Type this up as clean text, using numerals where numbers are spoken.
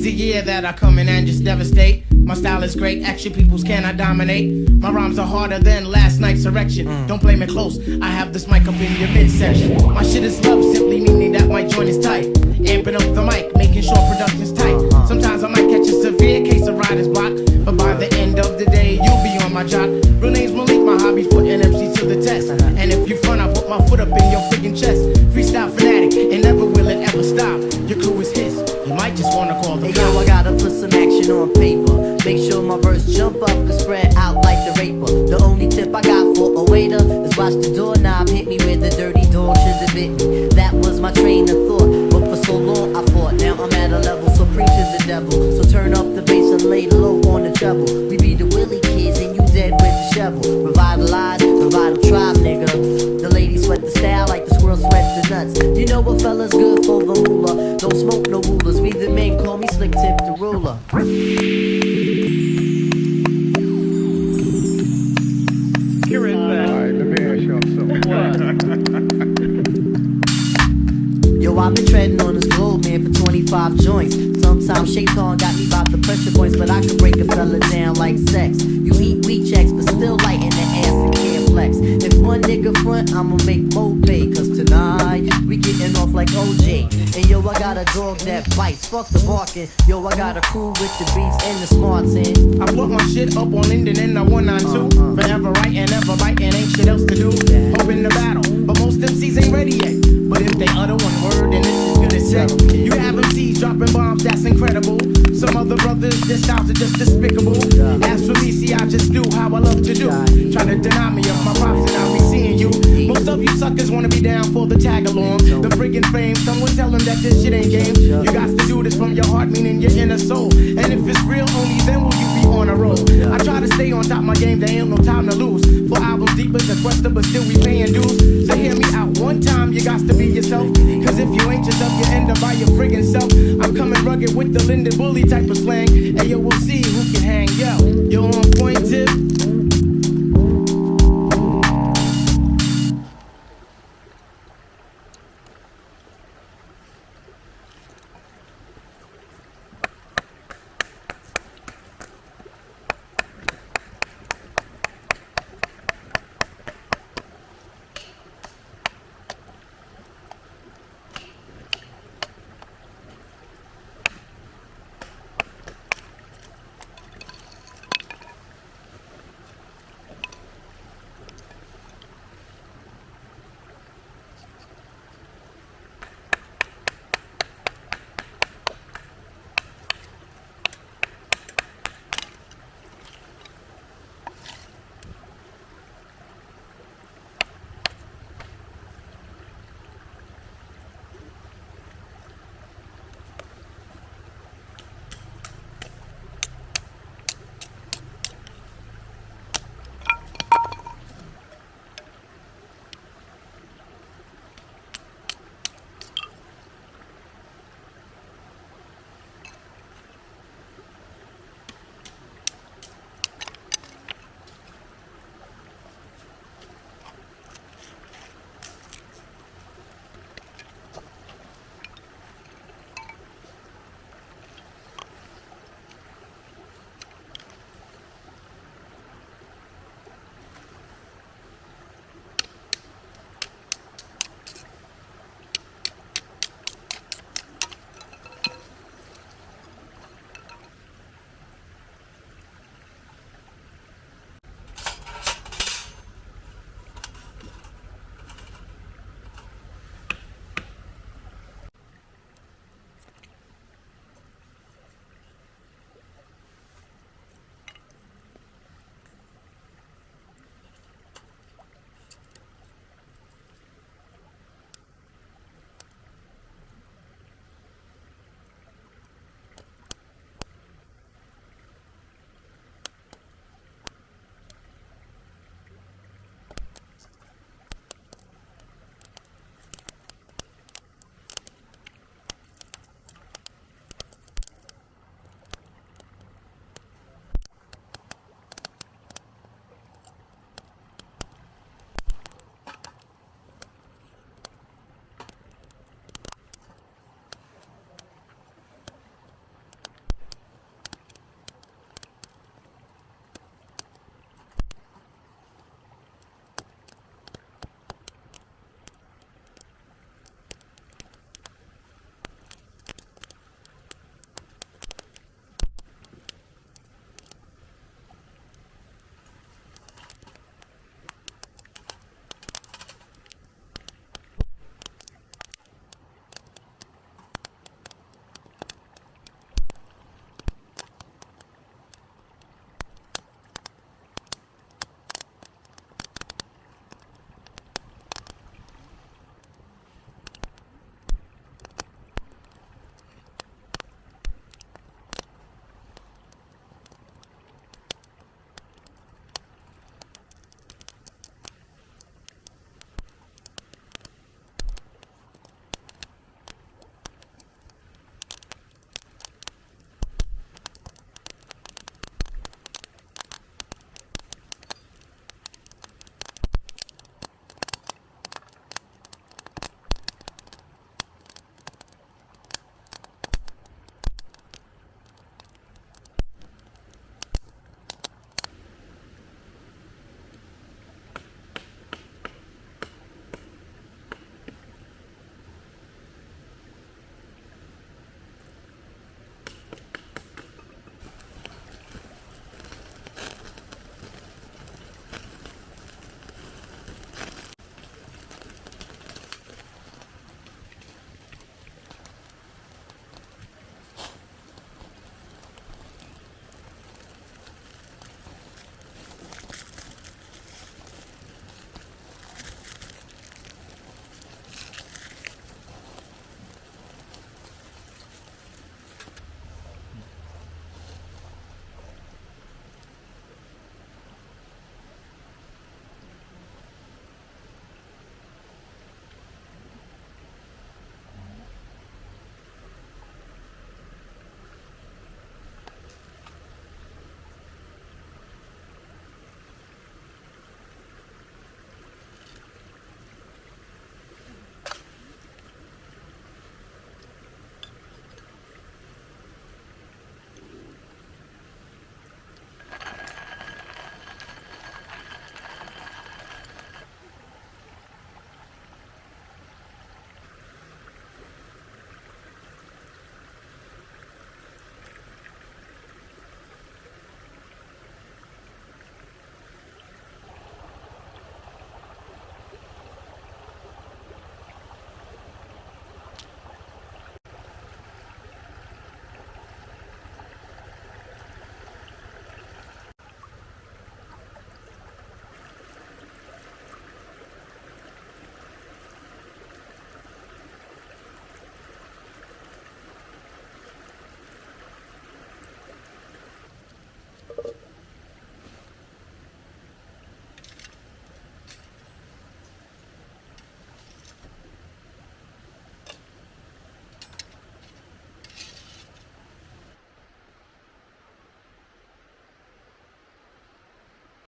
the year that I come in and just devastate. My style is great, action peoples cannot dominate. My rhymes are harder than last night's erection. Don't play me close, I have this mic up in your midsection. My shit is love, simply meaning that my joint is tight. Amping up the mic, making sure production's tight. Sometimes I might catch a severe case of writer's block, but by the end of the day, you'll be on my job. Real name's Malik, my hobby, putting MC to the test. And if you front, I put my foot up in your freaking chest. Freestyle fanatic, and never will it ever stop. Your crew is his, you might just wanna call the Hey yo, I gotta put some action on paper. Make sure my verse jump up and spread out like the raper. The only tip I got for a waiter is watch the doorknob hit me where the dirty dog should have bit me. That was my train of thought, but for so long I fought. Now I'm at a level supreme to the devil. So turn up the bass and lay low on the treble. We be the Willie kids and you dead with the shovel. Revitalize, revital tribe, nigga. The ladies sweat the style like the squirrel sweat the nuts. You know what fella's good for the moolah. Don't smoke no rulers. We the men call me Slick Tip the ruler. Here is that. Alright, let me ask y'all something. Yo, I've been treading on this globe, man, for 25 joints. Sometimes Shaitan got me about the pressure points, but I could break a fella down like sex. You eat wheat checks, but still light in the ass and can't flex. If one nigga front, I'ma make Mo pay, cause tonight we getting off like OJ. And yo, I got a dog that bites, fuck the barking. Yo, I got a crew with the beats and the smarts in. I put my shit up on Linden and I 192. Forever writing, ever biting, ain't shit else to do. Hoping to battle, but most MCs ain't ready yet. But if they utter one word, then it's as good as set. You have MCs dropping bombs, that's incredible. Some other brothers, their styles are just despicable. As for me, see, I just do how I love to do. Try to deny me of my props and I'll be seeing you. Most of you suckers wanna be down for the tag along. The friggin' fame, someone tell them that this shit ain't game. You got to do this from your heart, meaning your inner soul. And if it's real, only then will you be on a roll. I try to stay on top of my game, there ain't no time to lose. 4 albums deep as a quester, but still we paying dues. So hear me out one time, you got to be yourself. Cause if you ain't yourself, you end up by your friggin' self. I'm coming rugged with the Linden Bully type of slang. And yo, we'll see who can hang, yo. Yo, on point tip.